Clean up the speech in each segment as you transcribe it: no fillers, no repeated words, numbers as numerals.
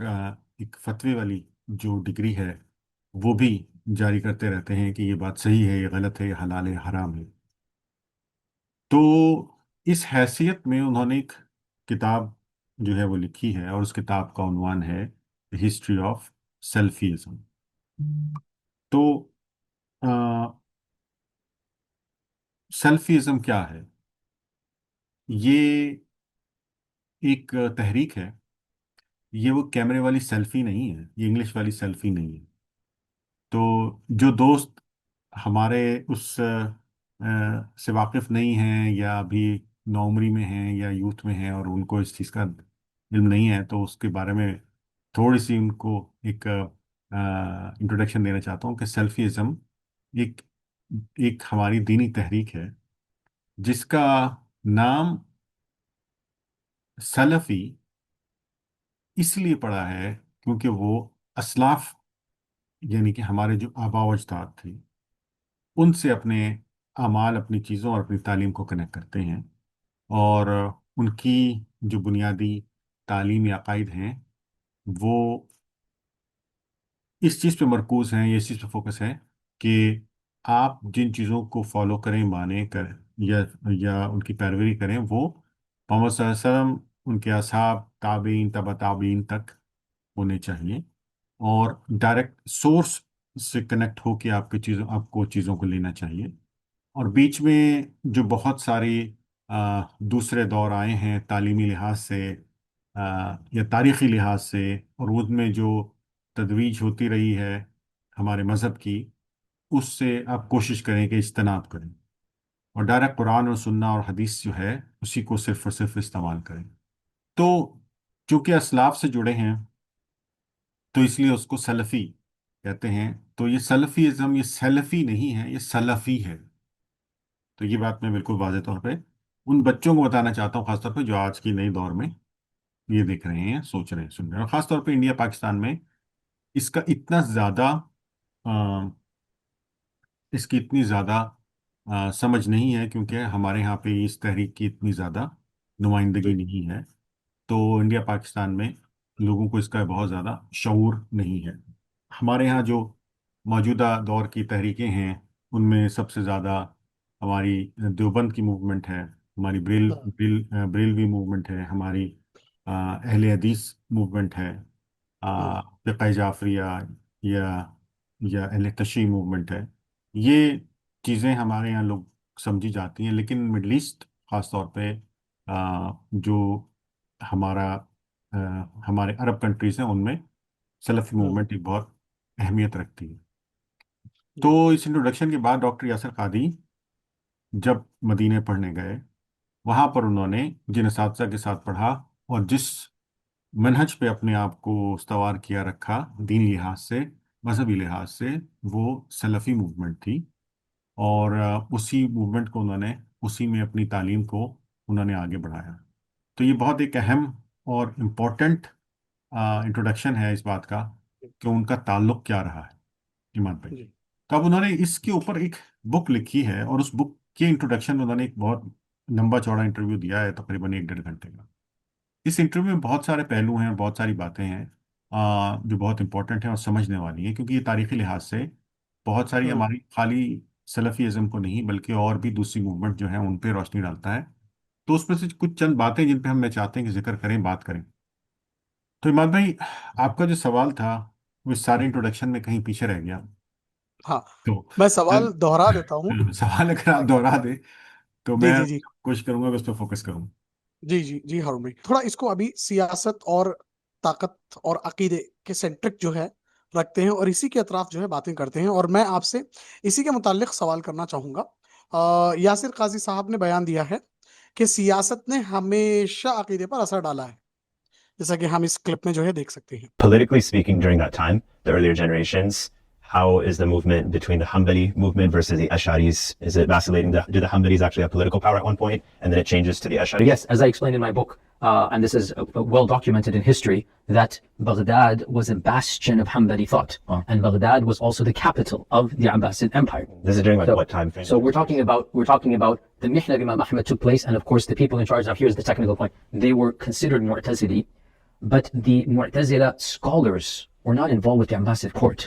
ایک فتوی والی جو ڈگری ہے وہ بھی جاری کرتے رہتے ہیں کہ یہ بات صحیح ہے، یہ غلط ہے، یہ حلال ہے، حرام ہے. تو اس حیثیت میں انہوں نے ایک کتاب جو ہے وہ لکھی ہے، اور اس کتاب کا عنوان ہے ہسٹری آف سیلفیزم. تو سیلفیزم کیا ہے؟ یہ ایک تحریک ہے. یہ وہ کیمرے والی سیلفی نہیں ہے، یہ انگلش والی سیلفی نہیں ہے. تو جو دوست ہمارے اس سے واقف نہیں ہیں، یا ابھی نوعمری میں ہیں یا یوتھ میں ہیں، اور ان کو اس چیز کا علم نہیں ہے، تو اس کے بارے میں تھوڑی سی ان کو ایک انٹروڈکشن دینا چاہتا ہوں کہ سیلفیزم ایک ایک ہماری دینی تحریک ہے جس کا نام سلفی اس لیے پڑا ہے کیونکہ وہ اسلاف، یعنی کہ ہمارے جو آباء و اجداد تھے، ان سے اپنے اعمال، اپنی چیزوں اور اپنی تعلیم کو کنیکٹ کرتے ہیں، اور ان کی جو بنیادی تعلیمی عقائد ہیں وہ اس چیز پہ مرکوز ہیں، یا اس چیز پہ فوکس ہے کہ آپ جن چیزوں کو فالو کریں، مانیں کر، یا ان کی پیروی کریں، وہ محمد صلی اللہ علیہ وسلم، ان کے اصحاب، تابعین، تبع تابعین تک ہونے چاہیے، اور ڈائریکٹ سورس سے کنیکٹ ہو کے آپ کو چیزوں کو لینا چاہیے. اور بیچ میں جو بہت ساری دوسرے دور آئے ہیں تعلیمی لحاظ سے یا تاریخی لحاظ سے، اور ان میں جو تدویج ہوتی رہی ہے ہمارے مذہب کی، اس سے آپ کوشش کریں کہ اجتناب کریں، اور ڈائریکٹ قرآن اور سنہ اور حدیث جو ہے اسی کو صرف اور صرف استعمال کریں. تو چونکہ اسلاف سے جڑے ہیں تو اس لیے اس کو سلفی کہتے ہیں. تو یہ سلفیزم، یہ سلفی نہیں ہے، یہ سلفی ہے. تو یہ بات میں بالکل واضح طور پہ ان بچوں کو بتانا چاہتا ہوں، خاص طور پہ جو آج کی نئی دور میں یہ دیکھ رہے ہیں، سوچ رہے ہیں، سن رہے ہیں، اور خاص طور پہ انڈیا پاکستان میں اس کا اتنا زیادہ اس کی اتنی زیادہ سمجھ نہیں ہے، کیونکہ ہمارے ہاں پہ اس تحریک کی اتنی زیادہ نمائندگی جی نہیں ہے. تو انڈیا پاکستان میں لوگوں کو اس کا بہت زیادہ شعور نہیں ہے. ہمارے ہاں جو موجودہ دور کی تحریکیں ہیں ان میں سب سے زیادہ ہماری دیوبند کی موومنٹ ہے، ہماری ہاں بریلوی موومنٹ ہے، ہماری اہل حدیث موومنٹ ہے، ہوں فقہ جعفریہ یا اہل تشیع موومنٹ ہے. یہ چیزیں ہمارے یہاں لوگ سمجھی جاتی ہیں، لیکن مڈل ایسٹ خاص طور پہ جو ہمارا ہمارے عرب کنٹریز ہیں ان میں سلفی ہوں موومنٹ ایک بہت اہمیت رکھتی ہے. تو جی اس انٹروڈکشن کے بعد ڈاکٹر یاسر قادری جب مدینے پڑھنے گئے، وہاں پر انہوں نے جن اساتذہ کے ساتھ پڑھا اور جس منہج پہ اپنے آپ کو استوار کیا رکھا دینی لحاظ سے، مذہبی لحاظ سے، وہ سلفی موومنٹ تھی. اور اسی موومنٹ کو اسی میں اپنی تعلیم کو انہوں نے آگے بڑھایا. تو یہ بہت ایک اہم اور امپورٹنٹ انٹروڈکشن ہے اس بات کا کہ ان کا تعلق کیا رہا ہے ایمان بھائی. جی تو اب انہوں نے اس کے اوپر ایک بک لکھی ہے، اور اس بک کے انٹروڈکشن میں انہوں نے ایک بہت لمبا چوڑا انٹرویو دیا ہے، تقریباً 1-1.5 گھنٹے کا. اس انٹرویو میں بہت سارے پہلو ہیں، بہت ساری باتیں ہیں جو بہت امپورٹنٹ ہیں اور سمجھنے والی ہیں، کیونکہ یہ تاریخی لحاظ سے بہت ساری ہوں ہماری خالی سلفی ازم کو نہیں بلکہ اور بھی دوسری موومنٹ جو ہیں ان پہ روشنی ڈالتا ہے. تو اس میں سے کچھ چند باتیں جن پہ میں چاہتے ہیں کہ ذکر کریں، بات کریں. تو عماد بھائی، آپ کا جو سوال تھا وہ اس سارے انٹروڈکشن میں کہیں پیچھے رہ گیا. ہاں تو میں سوال دوہرا دیتا ہوں. سوال اگر آپ دوہرا دیں تو جی میں جی جی کوشش کروں گا کہ اس پہ فوکس کروں. جی جی جی ہارون بھائی، تھوڑا اس کو ابھی سیاست اور طاقت اور عقیدے کے سینٹرک جو ہے رکھتے ہیں، اور اسی کے اطراف جو ہے باتیں کرتے ہیں. اور میں آپ سے اسی کے متعلق سوال کرنا چاہوں گا. یاسر قاضی صاحب نے بیان دیا ہے کہ سیاست نے ہمیشہ عقیدے پر اثر ڈالا ہے، جیسا کہ ہم اس کلپ میں جو ہے دیکھ سکتے ہیں. Politically speaking, during that time, the earlier generations, how is the movement between the Hanbali movement versus the Ash'aris? Is it vacillating? Do the Hanbalis actually have political power at one point, and then it changes to the Ash'aris? Yes, as I explained in my book, and this is well documented in history, that Baghdad was a bastion of Hanbali thought, and Baghdad was also the capital of the Abbasid Empire. This is during like what time frame? So we're talking about the Mihna of Imam Ahmad took place, and of course the people in charge. Now here's the technical point: they were considered Mu'tazili, But the Mu'tazila scholars were not involved with the Abbasid court.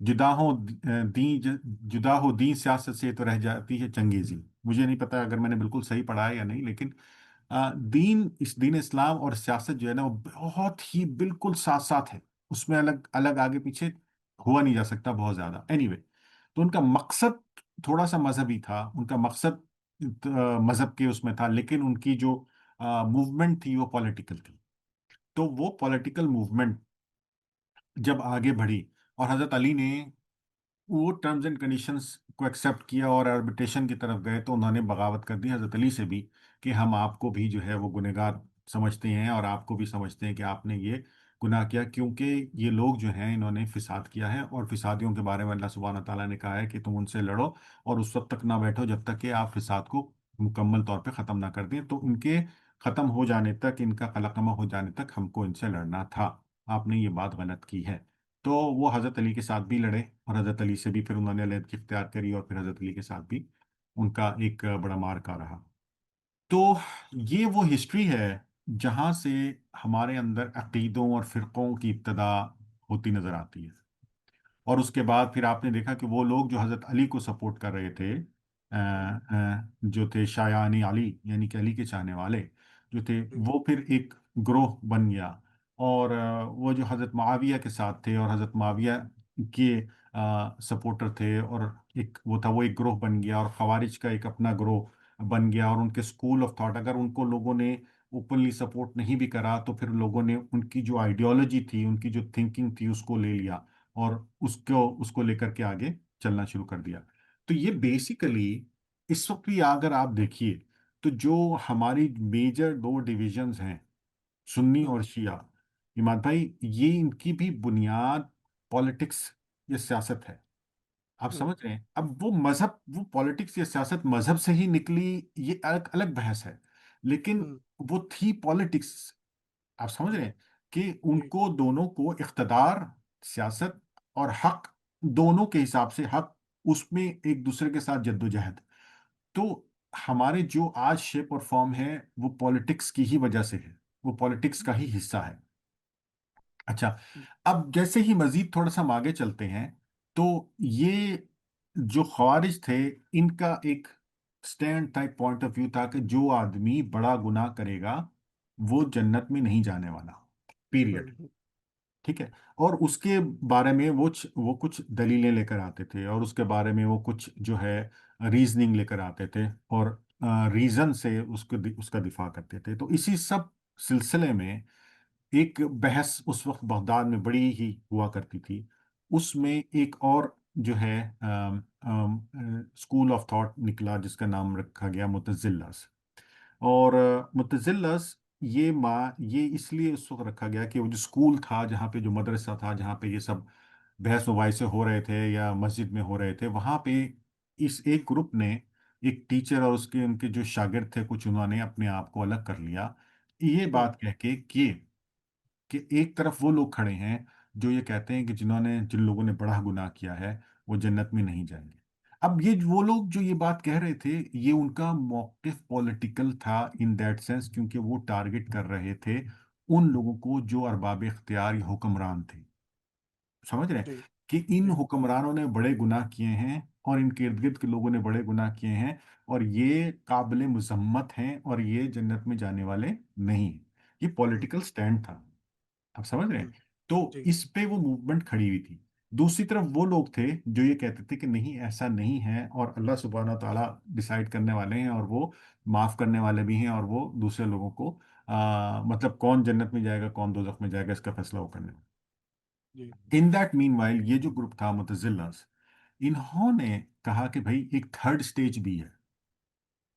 جدا ہو دین سیاست سے تو رہ جاتی ہے چنگیزی. مجھے نہیں پتا اگر میں نے بالکل صحیح پڑھا ہے یا نہیں، لیکن دین اسلام اور سیاست جو ہے نا وہ بہت ہی بالکل ساتھ ساتھ ہے. اس میں الگ الگ آگے پیچھے ہوا نہیں جا سکتا بہت زیادہ. اینی وے، تو ان کا مقصد تھوڑا سا مذہبی تھا. ان کا مقصد مذہب کے اس میں تھا، لیکن ان کی جو موومنٹ تھی وہ پولیٹیکل تھی. تو وہ پولیٹیکل موومنٹ جب آگے بڑھی اور حضرت علی نے وہ ٹرمز اینڈ کنڈیشنز کو ایکسیپٹ کیا اور آربیٹریشن کی طرف گئے، تو انہوں نے بغاوت کر دی حضرت علی سے بھی کہ ہم آپ کو بھی جو ہے وہ گنہگار سمجھتے ہیں، اور آپ کو بھی سمجھتے ہیں کہ آپ نے یہ گناہ کیا، کیونکہ یہ لوگ جو ہیں انہوں نے فساد کیا ہے، اور فسادیوں کے بارے میں اللہ سبحانہ تعالیٰ نے کہا ہے کہ تم ان سے لڑو اور اس وقت تک نہ بیٹھو جب تک کہ آپ فساد کو مکمل طور پہ ختم نہ کر دیں. تو ان کے ختم ہو جانے تک، ان کا قلقمہ ہو جانے تک ہم کو ان سے لڑنا تھا. آپ نے یہ بات غلط کی ہے. تو وہ حضرت علی کے ساتھ بھی لڑے، اور حضرت علی سے بھی پھر انہوں نے علیحدگی اختیار کری، اور پھر حضرت علی کے ساتھ بھی ان کا ایک بڑا مارکا رہا. تو یہ وہ ہسٹری ہے جہاں سے ہمارے اندر عقیدوں اور فرقوں کی ابتدا ہوتی نظر آتی ہے. اور اس کے بعد پھر آپ نے دیکھا کہ وہ لوگ جو حضرت علی کو سپورٹ کر رہے تھے، جو تھے شایعان علی، یعنی کہ علی کے چاہنے والے جو تھے، وہ پھر ایک گروہ بن گیا. اور وہ جو حضرت معاویہ کے ساتھ تھے اور حضرت معاویہ کے سپورٹر تھے، اور وہ ایک گروہ بن گیا، اور خوارج کا ایک اپنا گروہ بن گیا. اور ان کے اسکول آف تھاٹ، اگر ان کو لوگوں نے اوپنلی سپورٹ نہیں بھی کرا تو پھر لوگوں نے ان کی جو آئیڈیالوجی تھی، ان کی جو تھنکنگ تھی، اس کو لے لیا اور اس کو لے کر کے آگے چلنا شروع کر دیا. تو یہ بیسیکلی اس وقت بھی اگر آپ دیکھیے تو جو ہماری میجر دو ڈویژنز ہیں، سنی اور شیعہ، عماد بھائی، یہ ان کی بھی بنیاد پالیٹکس یا سیاست ہے. آپ سمجھ رہے ہیں؟ اب وہ مذہب، وہ پالیٹکس یا سیاست مذہب سے ہی نکلی، یہ الگ الگ بحث ہے، لیکن وہ تھی پالیٹکس. آپ سمجھ رہے ہیں کہ ان کو دونوں کو اقتدار، سیاست اور حق، دونوں کے حساب سے حق، اس میں ایک دوسرے کے ساتھ جدوجہد. تو ہمارے جو آج شیپ اور فارم ہے وہ پالیٹکس کی ہی وجہ سے ہے، وہ پالیٹکس کا ہی حصہ ہے. اچھا، اب جیسے ہی مزید تھوڑا سا ہم آگے چلتے ہیں، تو یہ جو خوارج تھے، ان کا ایک stand type point of view تھا کہ جو آدمی بڑا گناہ کرے گا وہ جنت میں نہیں جانے والا، پیریڈ. ٹھیک ہے. اور اس کے بارے میں وہ کچھ دلیلیں لے کر آتے تھے، اور اس کے بارے میں وہ کچھ جو ہے ریزننگ لے کر آتے تھے، اور ریزن سے اس کا دفاع کرتے تھے. تو اسی سب سلسلے میں ایک بحث اس وقت بغداد میں بڑی ہی ہوا کرتی تھی. اس میں ایک اور جو ہے اسکول آف تھاٹ نکلا جس کا نام رکھا گیا متزلہ. اور متزلس، یہ اس لیے اس وقت رکھا گیا کہ وہ جو اسکول تھا، جہاں پہ جو مدرسہ تھا، جہاں پہ یہ سب بحث مباحثے ہو رہے تھے یا مسجد میں ہو رہے تھے، وہاں پہ اس ایک گروپ نے، ایک ٹیچر اور ان کے جو شاگرد تھے کچھ، انہوں نے اپنے آپ کو الگ کر لیا، یہ بات کہہ کے کہ ایک طرف وہ لوگ کھڑے ہیں جو یہ کہتے ہیں کہ جن لوگوں نے بڑا گناہ کیا ہے وہ جنت میں نہیں جائیں گے. اب یہ وہ لوگ جو یہ بات کہہ رہے تھے، یہ ان کا موقف پولیٹیکل تھا ان دیٹ سینس، کیونکہ وہ ٹارگٹ کر رہے تھے ان لوگوں کو جو ارباب اختیار یا حکمران تھے. سمجھ رہے ہیں کہ ان حکمرانوں نے بڑے گناہ کیے ہیں، اور ان کے ارد گرد کے لوگوں نے بڑے گناہ کیے ہیں، اور یہ قابل مذمت ہیں، اور یہ جنت میں جانے والے نہیں ہیں. یہ پولیٹیکل سٹینڈ تھا. آپ سمجھ رہے ہیں؟ تو اس پہ وہ موومنٹ کھڑی ہوئی تھی. دوسری طرف وہ لوگ تھے جو یہ کہتے تھے کہ نہیں، ایسا نہیں ہے، اور اللہ سبحانہ تعالیٰ ڈیسائیڈ کرنے والے ہیں، اور وہ معاف کرنے والے بھی ہیں، اور وہ دوسرے لوگوں کو مطلب کون جنت میں جائے گا کون دوزخ میں جائے گا اس کا فیصلہ وہ کرنے. ان دیٹ مین وائل یہ جو گروپ تھا متزلہ، انہوں نے کہا کہ بھائی ایک تھرڈ سٹیج بھی ہے،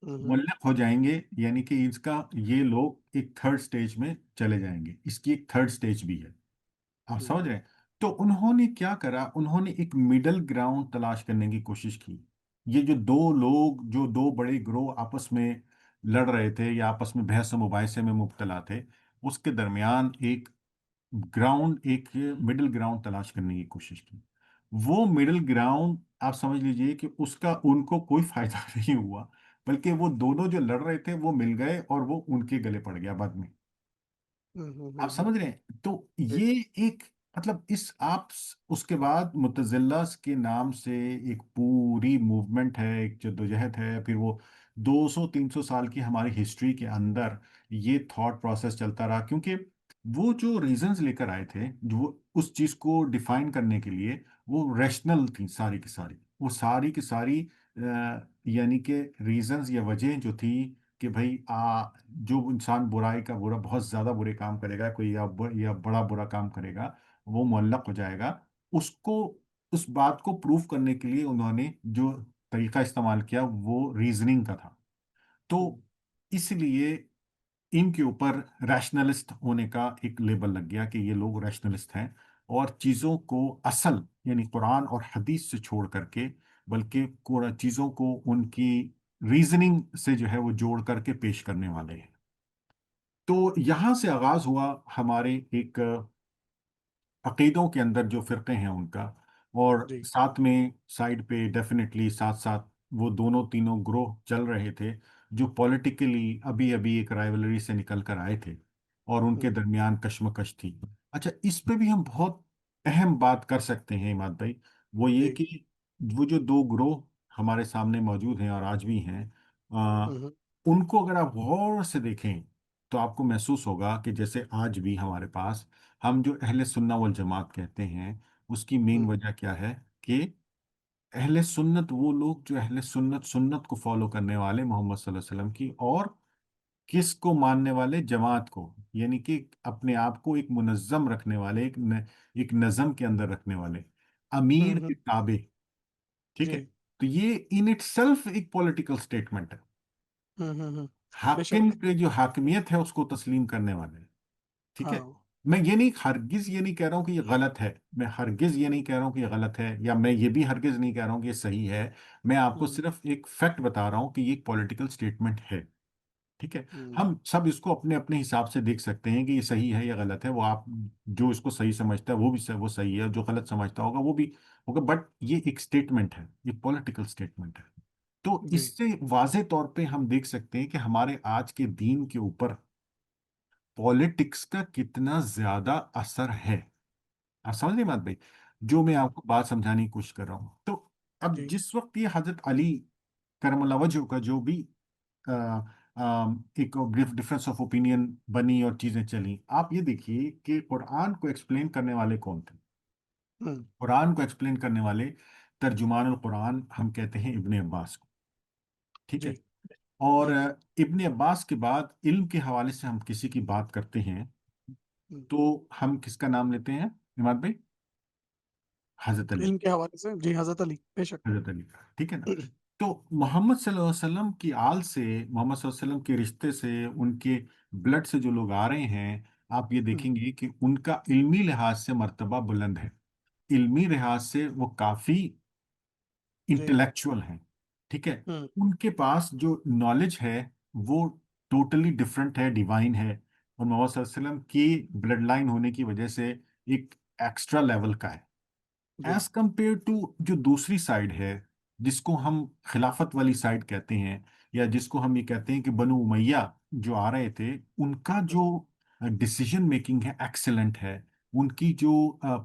ملق ہو جائیں گے، یعنی کہ یہ لوگ ایک تھرڈ سٹیج میں چلے جائیں گے، اس کی ایک تھرڈ سٹیج بھی ہے. آپ سمجھ رہے ہیں؟ تو انہوں نے کیا کرا، انہوں نے ایک مڈل گراؤنڈ تلاش کرنے کی کوشش کی. یہ جو دو لوگ، جو دو بڑے گروہ آپس میں لڑ رہے تھے یا آپس میں بحث و مباحثے میں مبتلا تھے، اس کے درمیان ایک مڈل گراؤنڈ تلاش کرنے کی کوشش کی. وہ مڈل گراؤنڈ آپ سمجھ لیجئے کہ اس کا ان کو کوئی فائدہ نہیں ہوا، بلکہ وہ دونوں جو لڑ رہے تھے وہ مل گئے اور وہ ان کے گلے پڑ گیا بعد میں. آپ سمجھ رہے ہیں؟ تو یہ ایک مطلب اس کے بعد متزلہ کے نام سے ایک پوری موومنٹ ہے، ایک جدوجہد ہے، پھر وہ 200 300 سال کی ہماری ہسٹری کے اندر یہ تھاٹ پروسیس چلتا رہا، کیونکہ وہ جو ریزنز لے کر آئے تھے جو اس چیز کو ڈیفائن کرنے کے لیے، وہ ریشنل تھی ساری کی ساری، وہ ساری کی ساری یعنی کہ ریزنز یا وجہ جو تھی کہ بھائی جو انسان برائی کا برا بہت زیادہ برے کام کرے گا کوئی، یا بڑا برا کام کرے گا، وہ معلق ہو جائے گا، اس کو اس بات کو پروف کرنے کے لیے انہوں نے جو طریقہ استعمال کیا وہ ریزننگ کا تھا۔ تو اس لیے ان کے اوپر ریشنلسٹ ہونے کا ایک لیبل لگ گیا کہ یہ لوگ ریشنلسٹ ہیں، اور چیزوں کو اصل یعنی قرآن اور حدیث سے چھوڑ کر کے، بلکہ چیزوں کو ان کی ریزننگ سے جو ہے وہ جوڑ کر کے پیش کرنے والے ہیں۔ تو یہاں سے آغاز ہوا ہمارے ایک عقیدوں کے اندر جو فرقے ہیں ان کا، اور جی ساتھ میں سائڈ پہ ڈیفینیٹلی ساتھ ساتھ وہ دونوں تینوں گروہ چل رہے تھے جو پولیٹیکلی ابھی ابھی ایک رائیولری سے نکل کر آئے تھے، اور ان کے درمیان کشمکش تھی۔ اچھا، اس پہ بھی ہم بہت اہم بات کر سکتے ہیں عماد بھائی، وہ یہ جی کہ وہ جو دو گروہ ہمارے سامنے موجود ہیں اور آج بھی ہیں، ان کو اگر آپ غور سے دیکھیں تو آپ کو محسوس ہوگا کہ جیسے آج بھی ہمارے پاس ہم جو اہل سنہ والجماعت کہتے ہیں، اس کی مین وجہ کیا ہے کہ اہل سنت وہ لوگ جو اہل سنت کو فالو کرنے والے محمد صلی اللہ علیہ وسلم کی، اور کس کو ماننے والے؟ جماعت کو، یعنی کہ اپنے آپ کو ایک منظم رکھنے والے، ایک نظم کے اندر رکھنے والے، امیر کے تابع، ٹھیک ہے؟ جی تو یہ ان اٹ سیلف ایک پولیٹیکل سٹیٹمنٹ ہے، بے حاکم شک کے جو حاکمیت ہے اس کو تسلیم کرنے والے، ٹھیک ہے؟ ہاں میں ہرگز یہ نہیں کہہ رہا ہوں کہ یہ غلط ہے، میں ہرگز یہ نہیں کہہ رہا ہوں کہ یہ غلط ہے، یا میں یہ بھی ہرگز نہیں کہہ رہا ہوں کہ یہ صحیح ہے۔ میں آپ کو صرف ایک فیکٹ بتا رہا ہوں کہ یہ ایک پولیٹیکل سٹیٹمنٹ ہے، ٹھیک ہے؟ ہم سب اس کو اپنے اپنے حساب سے دیکھ سکتے ہیں کہ یہ صحیح ہے یا غلط ہے، وہ آپ جو اس کو صحیح سمجھتا ہے وہ صحیح ہے، جو غلط سمجھتا ہوگا وہ بھی ہوگا، بٹ یہ ایک سٹیٹمنٹ ہے، یہ پولیٹیکل سٹیٹمنٹ ہے۔ تو اس جی سے واضح طور پہ ہم دیکھ سکتے ہیں کہ ہمارے آج کے دین کے اوپر پالیٹکس کا کتنا زیادہ اثر ہے۔ آپ سمجھ رہے ہیں بات بھائی، جو میں آپ کو بات سمجھانے کی کوشش کر رہا ہوں؟ تو اب جی جس وقت یہ حضرت علی کرم اللہ وجہ کا جو بھی ایک ڈفرینس آف اوپینین بنی اور چیزیں چلیں، آپ یہ دیکھیے کہ قرآن کو ایکسپلین کرنے والے کون تھے؟ قرآن کو ایکسپلین کرنے والے ترجمان القرآن ہم کہتے ہیں ابن عباس کو، ٹھیک ہے؟ جی اور ابن عباس کے بعد علم کے حوالے سے ہم کسی کی بات کرتے ہیں تو ہم کس کا نام لیتے ہیں عماد بھائی؟ حضرت علی، علم کے حوالے سے جی حضرت علی بے شک حضرت علی کا، ٹھیک ہے نا؟ تو محمد صلی اللہ علیہ وسلم کی آل سے، محمد صلی اللہ علیہ وسلم کے رشتے سے، ان کے بلڈ سے جو لوگ آ رہے ہیں، آپ یہ دیکھیں گے کہ ان کا علمی لحاظ سے مرتبہ بلند ہے، علمی لحاظ سے وہ کافی جی انٹلیکچوئل ہیں، ٹھیک ہے؟ ان کے پاس جو نالج ہے وہ ٹوٹلی ڈفرینٹ ہے، ڈیوائن ہے، اور محمد صلی اللہ علیہ وسلم کی بلڈ لائن ہونے کی وجہ سے ایک ایکسٹرا لیول کا ہے، جی ایز کمپیئر ٹو جو دوسری سائڈ ہے جس کو ہم خلافت والی سائڈ کہتے ہیں، یا جس کو ہم یہ کہتے ہیں کہ بنو امیہ جو آ رہے تھے، ان کا جو ڈسیژن میکنگ ہے ایکسلنٹ ہے، ان کی جو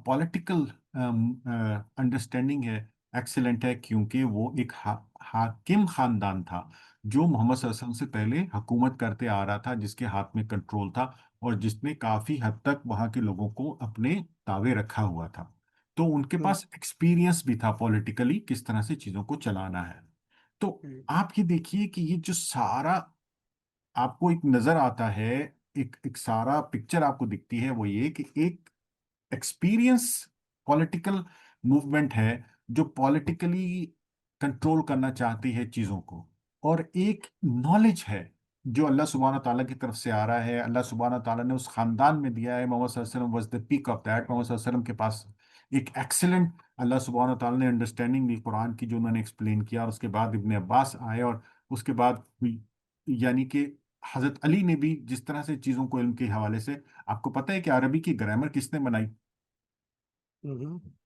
پولیٹیکل انڈرسٹینڈنگ ہے ایکسلنٹ ہے، کیونکہ وہ ایک حاکم خاندان تھا جو محمد صلی اللہ علیہ وسلم سے پہلے حکومت کرتے آ رہا تھا، جس کے ہاتھ میں کنٹرول تھا، اور جس نے کافی حد تک وہاں کے لوگوں کو اپنے تابع رکھا ہوا تھا۔ تو ان کے پاس ایکسپیرینس بھی تھا پولیٹیکلی کس طرح سے چیزوں کو چلانا ہے۔ تو آپ یہ دیکھیے کہ یہ جو سارا آپ کو ایک نظر آتا ہے، ایک سارا پکچر آپ کو دکھتی ہے، وہ یہ کہ ایک ایکسپیرینس پولیٹیکل موومنٹ ہے جو پولیٹیکلی کنٹرول کرنا چاہتی ہے چیزوں کو، اور ایک نالج ہے جو اللہ سبحانہ تعالیٰ کی طرف سے آ رہا ہے، اللہ سبحانہ تعالیٰ نے اس خاندان میں دیا ہے۔ محمد صلی اللہ علیہ وسلم was the peak of that۔ محمد صلی اللہ علیہ وسلم کے پاس ایک ایکسلنٹ اللہ سبحانہ تعالیٰ نے انڈرسٹینڈنگ دی قرآن کی جو انہوں نے ایکسپلین کیا، اور اس کے بعد ابن عباس آئے، اور اس کے بعد یعنی کہ حضرت علی نے بھی جس طرح سے چیزوں کو علم کے حوالے سے، آپ کو پتہ ہے کہ عربی کی گرامر کس نے بنائی؟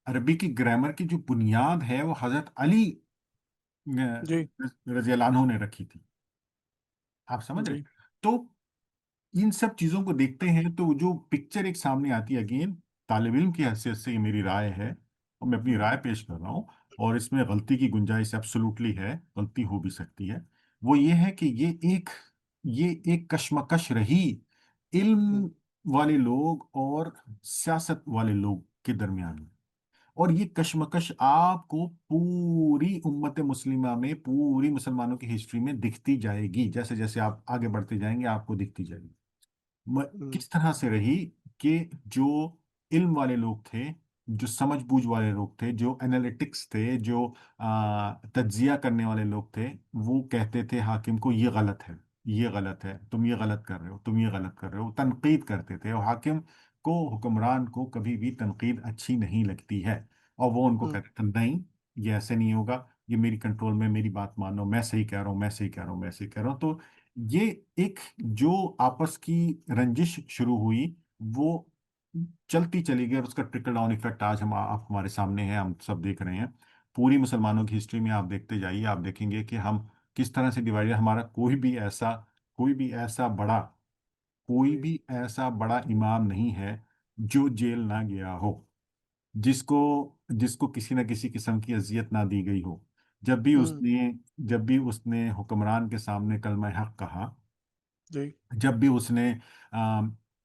عربی کی گرامر کی جو بنیاد ہے وہ حضرت علی جی رضی اللہ عنہ نے رکھی تھی، آپ سمجھ رہے؟ جی تو ان سب چیزوں کو دیکھتے ہیں تو جو پکچر ایک سامنے آتی ہے اگین طالب علم کی حیثیت سے یہ میری رائے ہے اور میں اپنی رائے پیش کر رہا ہوں، اور اس میں غلطی کی گنجائش ایبسولوٹلی ہے، غلطی ہو بھی سکتی ہے۔ وہ یہ ہے کہ یہ ایک کشمکش رہی علم والے لوگ اور سیاست والے لوگ کے درمیان، اور یہ کشمکش آپ کو پوری امت مسلمہ میں، پوری مسلمانوں کی ہسٹری میں دکھتی جائے گی، جیسے جیسے آپ آگے بڑھتے جائیں گے آپ کو دکھتی جائے گی۔ کس طرح سے رہی کہ جو علم والے لوگ تھے، جو سمجھ بوجھ والے لوگ تھے، جو انالیٹکس تھے، جو تجزیہ کرنے والے لوگ تھے، وہ کہتے تھے حاکم کو یہ غلط ہے، یہ غلط ہے، تم یہ غلط کر رہے ہو، تم یہ غلط کر رہے ہو، تنقید کرتے تھے، اور حاکم کو، حکمران کو کبھی بھی تنقید اچھی نہیں لگتی ہے، اور وہ ان کو کہتے تھے نہیں، یہ ایسے نہیں ہوگا، یہ میری کنٹرول میں، میری بات مانو، میں صحیح کہہ رہا ہوں، میں صحیح کہہ رہا ہوں، میں صحیح کہہ رہا ہوں۔ تو یہ ایک جو آپس کی رنجش شروع ہوئی، وہ چلتی چلی گئی، اور اس کا ٹرکل ڈاؤن ایفیکٹ آج آپ ہمارے سامنے ہے، ہم سب دیکھ رہے ہیں۔ پوری مسلمانوں کی ہسٹری میں آپ دیکھتے جائیے، آپ دیکھیں گے کہ ہم کس طرح سے ڈیوائڈ، ہمارا کوئی بھی ایسا بڑا امام نہیں ہے جو جیل نہ گیا ہو، جس کو کسی نہ کسی قسم کی اذیت نہ دی گئی ہو، جب بھی اس نے جب بھی اس نے حکمران کے سامنے کلمہ حق کہا، جی جب بھی اس نے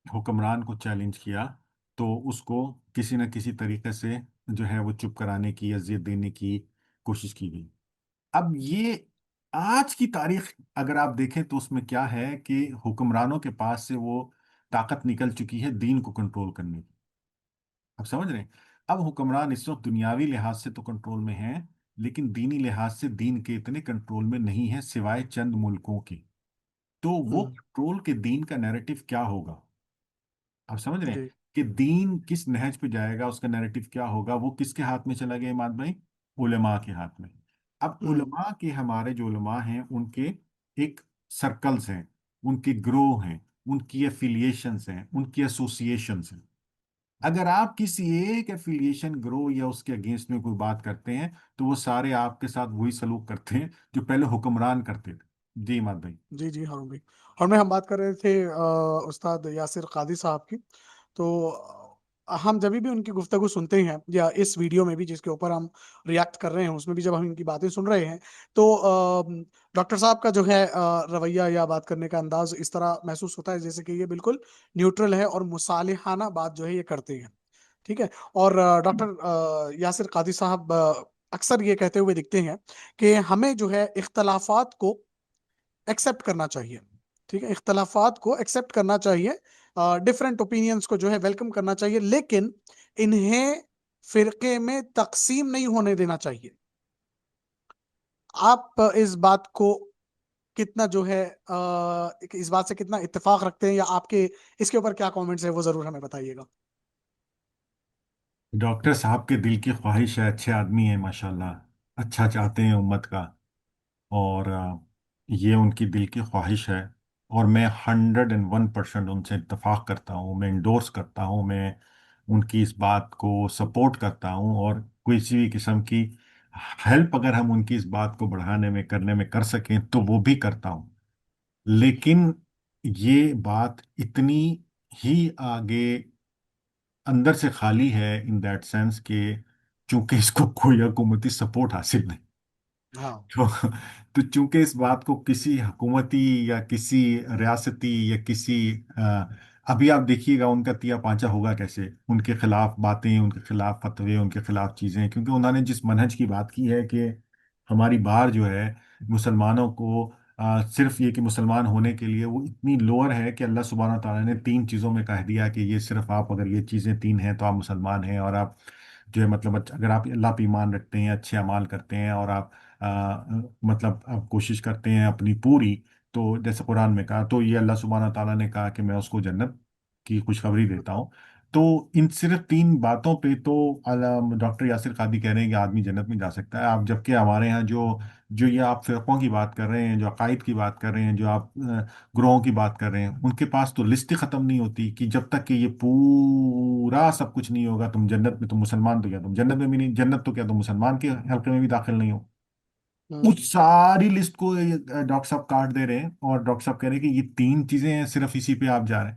حکمران کو چیلنج کیا، تو اس کو کسی نہ کسی طریقے سے جو ہے وہ چپ کرانے کی، اذیت دینے کی کوشش کی گئی۔ اب یہ آج کی تاریخ اگر آپ دیکھیں تو اس میں کیا ہے کہ حکمرانوں کے پاس سے وہ طاقت نکل چکی ہے دین کو کنٹرول کرنے کی۔ آپ سمجھ رہے ہیں؟ اب حکمران اس وقت دنیاوی لحاظ سے تو کنٹرول میں ہیں، لیکن دینی لحاظ سے دین کے اتنے کنٹرول میں نہیں ہے سوائے چند ملکوں کے۔ تو وہ کنٹرول کے دین کا نیریٹو کیا ہوگا؟ آپ سمجھ رہے ہیں جی کہ دین کس نہج پہ جائے گا، اس کا نیریٹو کیا ہوگا؟ وہ کس کے ہاتھ میں چلا گیا اماد بھائی؟ علماء کے ہاتھ میں۔ اب علماء کے، ہمارے جو علماء ہیں ان کے ایک سرکلز ہیں، ان کے گروہ ہیں، ان کی ایفیلیشنز ہیں، ان کی ایسوسیشنز ہیں۔ اگر آپ کسی ایک ایفیلیشن گروہ یا اس کے اگینسٹ میں کوئی بات کرتے ہیں، تو وہ سارے آپ کے ساتھ وہی سلوک کرتے ہیں جو پہلے حکمران کرتے تھے۔ جی اماد بھائی۔ جی جی ہارون بھائی، اور میں ہم بات کر رہے تھے استاد یاسر قادری صاحب کی، تو ہم جب بھی ان کی گفتگو سنتے ہیں، یا اس ویڈیو میں بھی جس کے اوپر ہم ریاکٹ کر رہے ہیں اس میں بھی جب ہم ان کی باتیں سن رہے ہیں، تو ڈاکٹر صاحب کا جو ہے رویہ یا بات کرنے کا انداز اس طرح محسوس ہوتا ہے جیسے کہ یہ بالکل نیوٹرل ہے اور مصالحانہ بات جو ہے یہ کرتے ہیں، ٹھیک ہے۔ اور ڈاکٹر یاسر قادری صاحب اکثر یہ کہتے ہوئے دکھتے ہیں کہ ہمیں جو ہے اختلافات کو ایکسپٹ کرنا چاہیے، ٹھیک ہے، اختلافات کو ایکسپٹ کرنا چاہیے، ڈفرینٹ اوپینینز کو جو ہے ویلکم کرنا چاہیے، لیکن انہیں فرقے میں تقسیم نہیں ہونے دینا چاہیے۔ آپ اس بات کو کتنا جو ہے اس بات سے کتنا اتفاق رکھتے ہیں، یا آپ کے اس کے اوپر کیا کامنٹس ہیں وہ ضرور ہمیں بتائیے گا۔ ڈاکٹر صاحب کے دل کی خواہش ہے، اچھے آدمی ہیں ماشاءاللہ، اچھا چاہتے ہیں امت کا، اور یہ ان کی دل کی خواہش ہے، اور میں 101% ان سے اتفاق کرتا ہوں، میں انڈورس کرتا ہوں، میں ان کی اس بات کو سپورٹ کرتا ہوں، اور کسی بھی قسم کی ہیلپ اگر ہم ان کی اس بات کو بڑھانے میں، کرنے میں کر سکیں تو وہ بھی کرتا ہوں۔ لیکن یہ بات اتنی ہی آگے اندر سے خالی ہے، ان دیٹ سینس کہ چونکہ اس کو کوئی حکومتی سپورٹ حاصل نہیں، ہاں تو تو چونکہ اس بات کو کسی حکومتی یا کسی ریاستی یا کسی ابھی آپ دیکھیے گا ان کا تیا پانچا ہوگا کیسے، ان کے خلاف باتیں، ان کے خلاف فتوے، ان کے خلاف چیزیں، کیونکہ انہوں نے جس منہج کی بات کی ہے کہ ہماری بار جو ہے مسلمانوں کو صرف یہ کہ مسلمان ہونے کے لیے وہ اتنی لوور ہے کہ اللہ سبحانہ تعالیٰ نے 3 چیزوں میں کہہ دیا کہ یہ صرف آپ، اگر یہ چیزیں 3 ہیں تو آپ مسلمان ہیں، اور آپ جو ہے مطلب اگر آپ اللہ پہ ایمان رکھتے ہیں، اچھے اعمال کرتے ہیں، اور آپ مطلب آپ کوشش کرتے ہیں اپنی پوری، تو جیسے قرآن میں کہا، تو یہ اللہ سبحانہ تعالیٰ نے کہا کہ میں اس کو جنت کی خوشخبری دیتا ہوں۔ تو ان صرف 3 باتوں پہ تو ڈاکٹر یاسر قادری کہہ رہے ہیں کہ آدمی جنت میں جا سکتا ہے۔ آپ جبکہ ہمارے ہاں جو یہ آپ فرقوں کی بات کر رہے ہیں، جو عقائد کی بات کر رہے ہیں، جو آپ گروہوں کی بات کر رہے ہیں، ان کے پاس تو لسٹ ہی ختم نہیں ہوتی کہ جب تک کہ یہ پورا سب کچھ نہیں ہوگا تم جنت میں، تم مسلمان تو کیا تم جنت میں بھی نہیں، جنت تو کیا تم مسلمان کے حلقے میں بھی داخل نہیں ہو۔ اس ساری لسٹ کو ڈاکٹر صاحب کاٹ دے رہے ہیں، اور ڈاکٹر صاحب کہہ رہے ہیں کہ یہ 3 چیزیں ہیں، صرف اسی پہ آپ جا رہے ہیں۔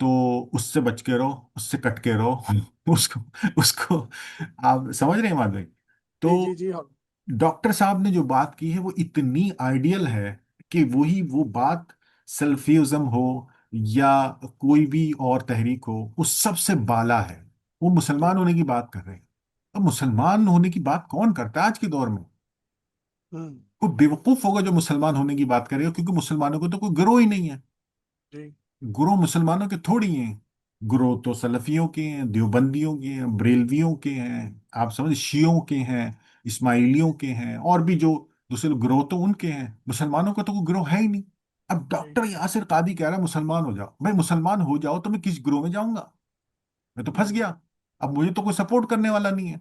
تو اس سے بچ کے رہو، اس سے کٹ کے رہو اس کو آپ سمجھ رہے ہیں مات بھائی؟ تو جی جی جی ہاں ڈاکٹر صاحب نے جو بات کی ہے وہ اتنی آئیڈیل ہے کہ وہی وہ بات، سلفیزم ہو یا کوئی بھی اور تحریک ہو، وہ سب سے بالا ہے. وہ جی مسلمان ہونے کی بات کر رہے ہیں. اب مسلمان ہونے کی بات کون کرتا ہے آج کے دور میں؟ ہوں کوئی بیوقوف ہوگا جو مسلمان ہونے کی بات کرے گا، کیونکہ مسلمانوں کو تو کوئی گروہ ہی نہیں ہے. جی گروہ مسلمانوں کے تھوڑی ہیں. گروہ تو سلفیوں کے ہیں، دیوبندیوں کے ہیں، بریلویوں کے ہیں، آپ سمجھ، شیعوں کے ہیں، اسماعیلیوں کے ہیں، اور بھی جو دوسرے گروہ تو ان کے ہیں. مسلمانوں کا تو کوئی گروہ ہے ہی نہیں. اب جی ڈاکٹر یاسر قادی کہہ رہا ہے مسلمان ہو جاؤ. بھائی مسلمان ہو جاؤ تو میں کس گروہ میں جاؤں گا؟ میں تو پھنس ہوں گیا. اب مجھے تو کوئی سپورٹ کرنے والا نہیں ہے.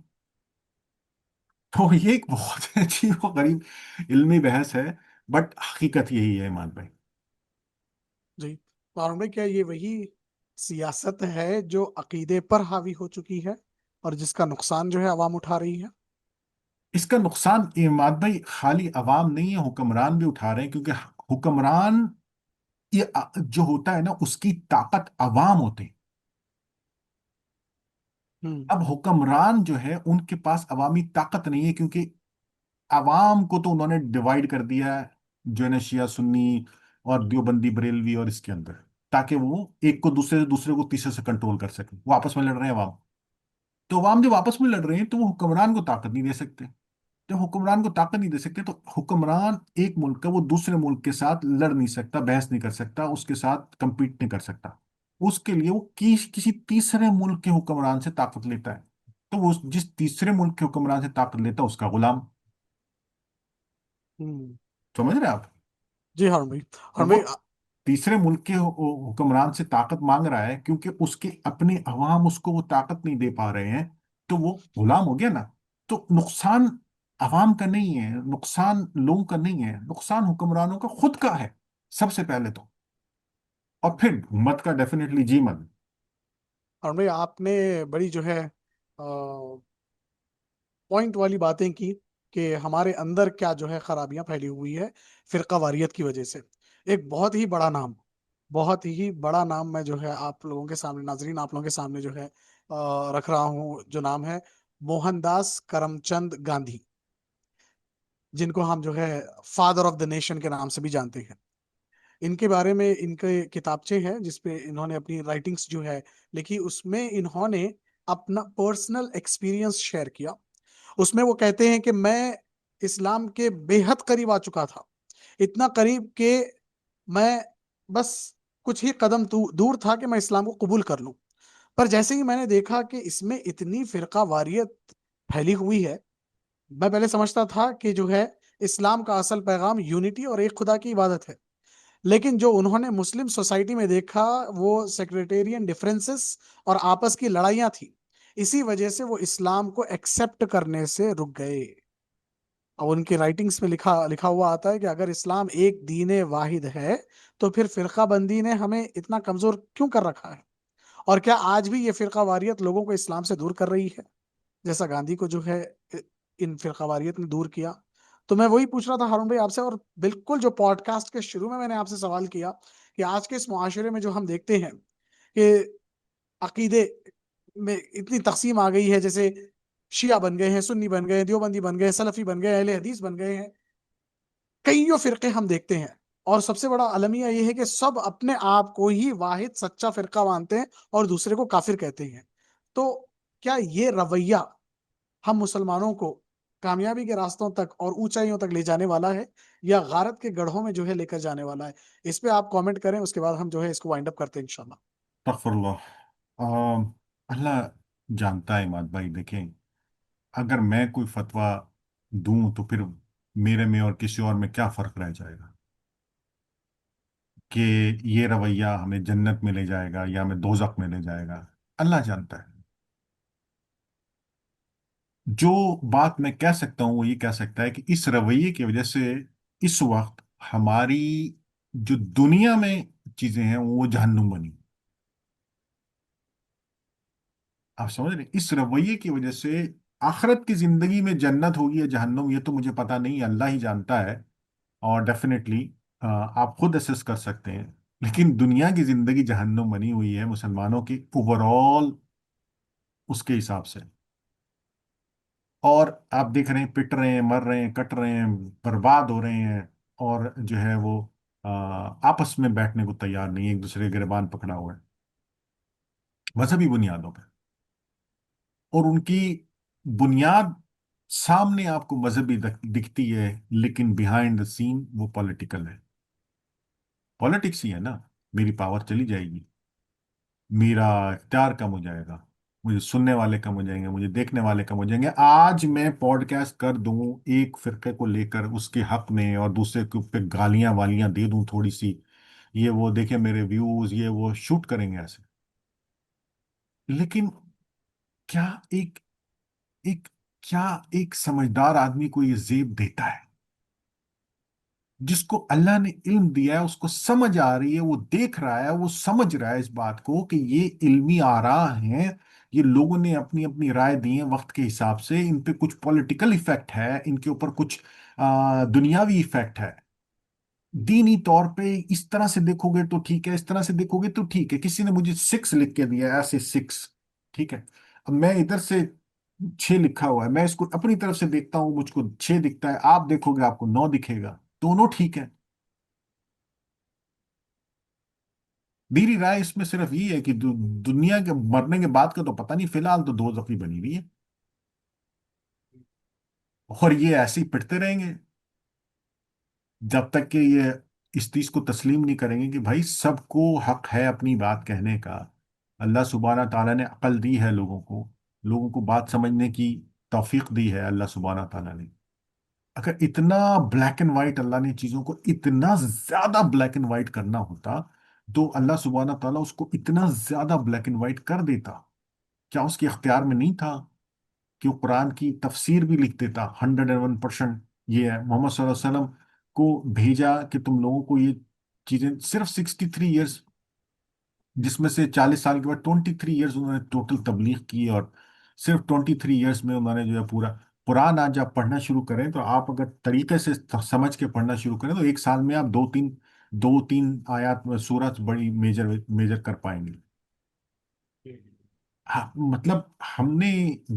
تو یہ ایک بہت عجیب و غریب علمی بحث ہے، بٹ حقیقت یہی ہے ایمان بھائی. جی مارون بھائی، کیا یہ وہی سیاست ہے جو عقیدے پر حاوی ہو چکی ہے اور جس کا نقصان جو ہے عوام اٹھا رہی ہے؟ اس کا نقصان ایمان بھائی خالی عوام نہیں ہے، حکمران بھی اٹھا رہے ہیں. کیونکہ حکمران یہ جو ہوتا ہے نا، اس کی طاقت عوام ہوتے ہیں. ہوں اب حکمران جو ہے ان کے پاس عوامی طاقت نہیں ہے، کیونکہ عوام کو تو انہوں نے ڈیوائیڈ کر دیا ہے، جو ہے نا شیعہ سنی اور دیوبندی بریلوی، اور اس کے اندر، تاکہ وہ ایک کو دوسرے کو تیسرے سے کنٹرول کر سکیں. وہ آپس میں لڑ رہے ہیں عوام. تو عوام جب آپس میں لڑ رہے ہیں تو وہ حکمران کو طاقت نہیں دے سکتے. جب حکمران کو طاقت نہیں دے سکتے تو حکمران ایک ملک کا وہ دوسرے ملک کے ساتھ لڑ نہیں سکتا، بحث نہیں کر سکتا، اس کے ساتھ کمپیٹ نہیں کر سکتا. اس کے لیے وہ کسی تیسرے ملک کے حکمران سے طاقت لیتا ہے. تو وہ جس تیسرے ملک کے حکمران سے طاقت لیتا ہے اس کا غلام. ہوں سمجھ رہے ہیں آپ؟ جی ہارون بھائی. ہارون اب وہ بھائی تیسرے ملک کے حکمران سے طاقت مانگ رہا ہے کیونکہ اس کے اپنے عوام اس کو وہ طاقت نہیں دے پا رہے ہیں، تو وہ غلام ہو گیا نا. تو نقصان عوام کا نہیں ہے، نقصان لوگوں کا نہیں ہے، نقصان حکمرانوں کا خود کا ہے سب سے پہلے تو، اور پھر امت کا ڈیفینیٹلی جی من. ہارون بھائی، آپ نے بڑی جو ہے پوائنٹ والی باتیں کی کہ ہمارے اندر کیا جو ہے خرابیاں پھیلی ہوئی ہے فرقہ واریت کی وجہ سے. ایک بہت ہی بڑا نام، بہت ہی بڑا نام میں جو ہے آپ لوگوں کے سامنے، ناظرین آپ لوگوں کے سامنے جو ہے رکھ رہا ہوں، جو نام ہے موہن داس کرم چند گاندھی، جن کو ہم جو ہے فادر آف دا نیشن کے نام سے بھی جانتے ہیں. ان کے بارے میں ان کے کتابچے ہیں جس پہ انہوں نے اپنی رائٹنگز جو ہے لکھی. اس میں انہوں نے اپنا پرسنل ایکسپیرینس شیئر کیا. اس میں وہ کہتے ہیں کہ میں اسلام کے بے حد قریب آ چکا تھا، اتنا قریب کہ میں بس کچھ ہی قدم دور تھا کہ میں اسلام کو قبول کر لوں. پر جیسے ہی میں نے دیکھا کہ اس میں اتنی فرقہ واریت پھیلی ہوئی ہے، میں پہلے سمجھتا تھا کہ جو ہے اسلام کا اصل پیغام یونٹی اور ایک خدا کی عبادت ہے. لیکن جو انہوں نے مسلم سوسائٹی میں دیکھا وہ سیکریٹیرین ڈیفرنسز اور آپس کی لڑائیاں تھی. اسی وجہ سے وہ اسلام کو ایکسپٹ کرنے سے رک گئے. اور ان کی رائٹنگز میں لکھا ہوا آتا ہے کہ اگر اسلام ایک دین واحد ہے تو پھر فرقہ بندی نے ہمیں اتنا کمزور کیوں کر رکھا ہے؟ اور کیا آج بھی یہ فرقہ واریت لوگوں کو اسلام سے دور کر رہی ہے جیسا گاندھی کو جو ہے ان فرقہ واریت نے دور کیا؟ تو میں وہی پوچھ رہا تھا ہارون بھائی آپ سے. اور بالکل جو پوڈ کاسٹ کے شروع میں نے آپ سے سوال کیا کہ آج کے اس معاشرے میں جو ہم دیکھتے ہیں کہ عقیدے میں اتنی تقسیم آ گئی ہے، جیسے شیعہ بن گئے ہیں، سنی بن گئے ہیں، دیوبندی بن گئے ہیں، سلفی بن گئے ہیں، اہل حدیث بن گئے ہیں، کئیوں فرقے ہم دیکھتے ہیں. اور سب سے بڑا المیہ یہ ہے کہ سب اپنے آپ کو ہی واحد سچا فرقہ مانتے ہیں اور دوسرے کو کافر کہتے ہیں. تو کیا یہ رویہ ہم مسلمانوں کو کامیابی کے راستوں تک اور اونچائیوں تک لے جانے والا ہے یا غارت کے گڑھوں میں جو ہے لے کر جانے والا ہے؟ اس پہ آپ کامنٹ کریں، اس کے بعد ہم جو ہے اس کو وائنڈ اپ کرتے ہیں انشاءاللہ. استغفر اللہ. اللہ جانتا ہے مات بھائی. دیکھیں، اگر میں کوئی فتویٰ دوں تو پھر میرے میں اور کسی اور میں کیا فرق رہ جائے گا کہ یہ رویہ ہمیں جنت میں لے جائے گا یا ہمیں دوزخ میں لے جائے گا؟ اللہ جانتا ہے. جو بات میں کہہ سکتا ہوں وہ یہ کہہ سکتا ہے کہ اس رویے کی وجہ سے اس وقت ہماری جو دنیا میں چیزیں ہیں وہ جہنم بنی. آپ سمجھ رہے ہیں؟ اس رویے کی وجہ سے آخرت کی زندگی میں جنت ہوگی یا جہنم یہ تو مجھے پتا نہیں، اللہ ہی جانتا ہے. اور ڈیفینیٹلی آپ خود اسیس کر سکتے ہیں. لیکن دنیا کی زندگی جہنم بنی ہوئی ہے مسلمانوں کی اوور آل اس کے حساب سے. اور آپ دیکھ رہے ہیں پٹ رہے ہیں، مر رہے ہیں، کٹ رہے ہیں، برباد ہو رہے ہیں، اور جو ہے وہ آپس میں بیٹھنے کو تیار نہیں، ایک دوسرے کے گریبان پکڑا ہوا ہے مذہبی بنیادوں پہ. اور ان کی بنیاد سامنے آپ کو مذہبی دکھتی ہے، لیکن بیہائنڈ دا سین وہ پولیٹیکل ہے. پالیٹکس ہی ہے نا. میری پاور چلی جائے گی، میرا اختیار کم ہو جائے گا، مجھے سننے والے کم ہو جائیں گے، مجھے دیکھنے والے کم ہو جائیں گے. آج میں پوڈ کاسٹ کر دوں ایک فرقے کو لے کر اس کے حق میں، اور دوسرے کے پہ گالیاں والیاں دے دوں تھوڑی سی، یہ وہ دیکھیں میرے ویوز، یہ وہ شوٹ کریں گے ایسے. لیکن کیا ایک ایک کیا ایک سمجھدار آدمی کو یہ زیب دیتا ہے؟ جس کو اللہ نے علم دیا ہے، اس کو سمجھ آ رہی ہے، وہ دیکھ رہا ہے، وہ سمجھ رہا ہے اس بات کو کہ یہ علمی آراء ہیں، یہ لوگوں نے اپنی اپنی رائے دی ہیں وقت کے حساب سے، ان پہ کچھ پولیٹیکل ایفیکٹ ہے، ان کے اوپر کچھ دنیاوی ایفیکٹ ہے. دینی طور پہ اس طرح سے دیکھو گے تو ٹھیک ہے، اس طرح سے دیکھو گے تو ٹھیک ہے. کسی نے مجھے 6 لکھ کے دیا ہے، ایسے 6، ٹھیک ہے. اب میں ادھر سے 6 لکھا ہوا ہے، میں اس کو اپنی طرف سے دیکھتا ہوں، مجھ کو 6 دکھتا ہے، آپ دیکھو گے آپ کو 9 دکھے گا، دونوں ٹھیک ہے. میری رائے اس میں صرف یہ ہے کہ دنیا کے مرنے کے بعد کا تو پتہ نہیں، فی الحال تو دوزخی بنی ہوئی ہے، اور یہ ایسے ہی پڑھتے رہیں گے جب تک کہ یہ اس چیز کو تسلیم نہیں کریں گے کہ بھائی سب کو حق ہے اپنی بات کہنے کا. اللہ سبحانہ تعالیٰ نے عقل دی ہے لوگوں کو، لوگوں کو بات سمجھنے کی توفیق دی ہے اللہ سبحانہ تعالیٰ نے. اگر اتنا بلیک اینڈ وائٹ اللہ نے چیزوں کو اتنا زیادہ بلیک اینڈ وائٹ کرنا ہوتا، تو اللہ سبحانہ تعالیٰ اس کو اتنا زیادہ بلیک اینڈ وائٹ کر دیتا. کیا اس کے اختیار میں نہیں تھا کہ وہ قرآن کی تفسیر بھی لکھ دیتا؟ 101%. یہ ہے محمد صلی اللہ علیہ وسلم کو بھیجا کہ تم لوگوں کو یہ چیزیں، صرف 63 ایئرس، جس میں سے 40 سال کے بعد 23 ایئرس انہوں نے ٹوٹل تبلیغ کی، اور صرف 23 ایئرس میں انہوں نے جو ہے پورا قرآن، آج آپ پڑھنا شروع کریں تو آپ اگر طریقے سے سمجھ کے پڑھنا شروع کریں تو ایک سال میں آپ دو تین آیات میں سورت بڑی میجر میجر کر پائیں گے. ہاں، مطلب ہم نے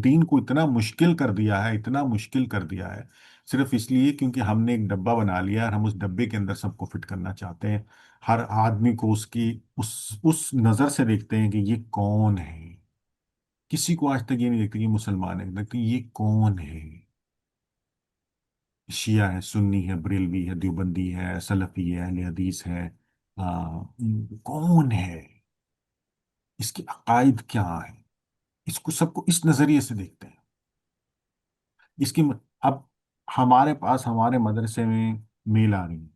دین کو اتنا مشکل کر دیا ہے، اتنا مشکل کر دیا ہے، صرف اس لیے کیونکہ ہم نے ایک ڈبہ بنا لیا ہے، اور ہم اس ڈبے کے اندر سب کو فٹ کرنا چاہتے ہیں. ہر آدمی کو اس نظر سے دیکھتے ہیں کہ یہ کون ہے. کسی کو آج تک یہ نہیں دیکھتے کہ یہ مسلمان ہے، دیکھتے ہیں یہ کون ہے. شیعہ ہے، سنی ہے، بریلوی ہے، دیوبندی ہے، سلفی ہے، اہل حدیث ہے، کون ہے، اس کے عقائد کیا ہیں. اس کو سب کو اس نظریے سے دیکھتے ہیں. اس کی اب ہمارے پاس ہمارے مدرسے میں میل آ رہی ہے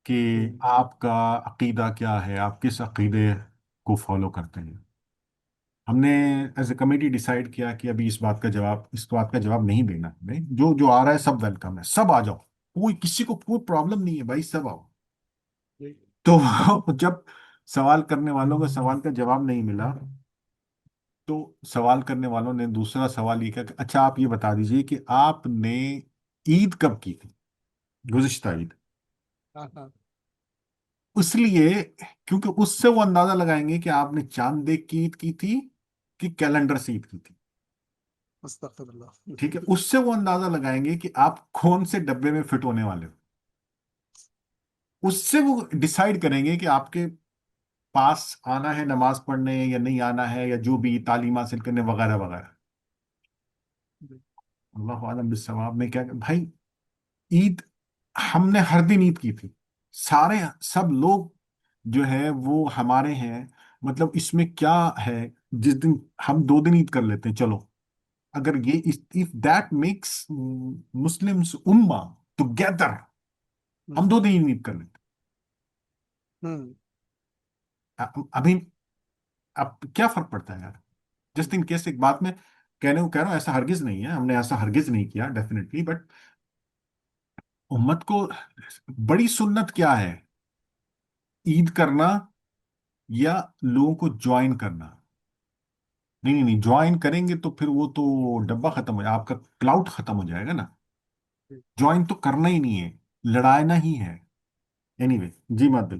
کہ آپ کا عقیدہ کیا ہے، آپ کس عقیدے کو فالو کرتے ہیں. ہم نے ایز اے کمیٹی ڈیسائیڈ کیا کہ ابھی اس بات کا جواب نہیں دینا ہمیں. جو جو آ رہا ہے سب ویلکم ہے، سب آ جاؤ، کوئی کسی کو کوئی پرابلم نہیں ہے بھائی، سب آؤ. تو جب سوال کرنے والوں کو سوال کا جواب نہیں ملا، تو سوال کرنے والوں نے دوسرا سوال یہ کیا کہ اچھا آپ یہ بتا دیجئے کہ آپ نے عید کب کی تھی، گزشتہ عید. ہاں ہاں. اس لیے کیونکہ اس سے وہ اندازہ لگائیں گے کہ آپ نے چاند دیکھ کی عید کی تھی کہ کیلنڈر سے عید کی تھی. استغفر اللہ. ٹھیک ہے، اس سے وہ اندازہ لگائیں گے کہ آپ کون سے ڈبے میں فٹ ہونے والے ہو. اس سے وہ ڈیسائیڈ کریں گے کہ آپ کے پاس آنا ہے نماز پڑھنے یا نہیں آنا ہے، یا جو بھی تعلیم حاصل کرنے وغیرہ وغیرہ. اللہ عالم بالصواب. میں کیا بھائی، عید ہم نے ہر دن عید کی تھی، سب لوگ جو ہے وہ ہمارے ہیں. مطلب اس میں کیا ہے، جس دن ہم 2 دن عید کر لیتے ہیں چلو، اگر یہ if that makes Muslims امہ together، ہم 2 دن عید کر لیتے ابھی. اب کیا فرق پڑتا ہے یار؟ جسٹ ان کیس ایک بات میں کہہ رہا ہوں، ایسا ہرگز نہیں ہے، ہم نے ایسا ہرگز نہیں کیا ڈیفینیٹلی. بٹ امت کو بڑی سنت کیا ہے، عید کرنا یا لوگوں کو جوائن کرنا؟ نہیں نہیں نہیں، جوائن کریں گے تو پھر وہ تو ڈبہ ختم ہو جائے، آپ کا کلاؤڈ ختم ہو جائے گا نا. جوائن تو کرنا ہی نہیں ہے، لڑائنا ہی ہے. اینی وے جی مادل.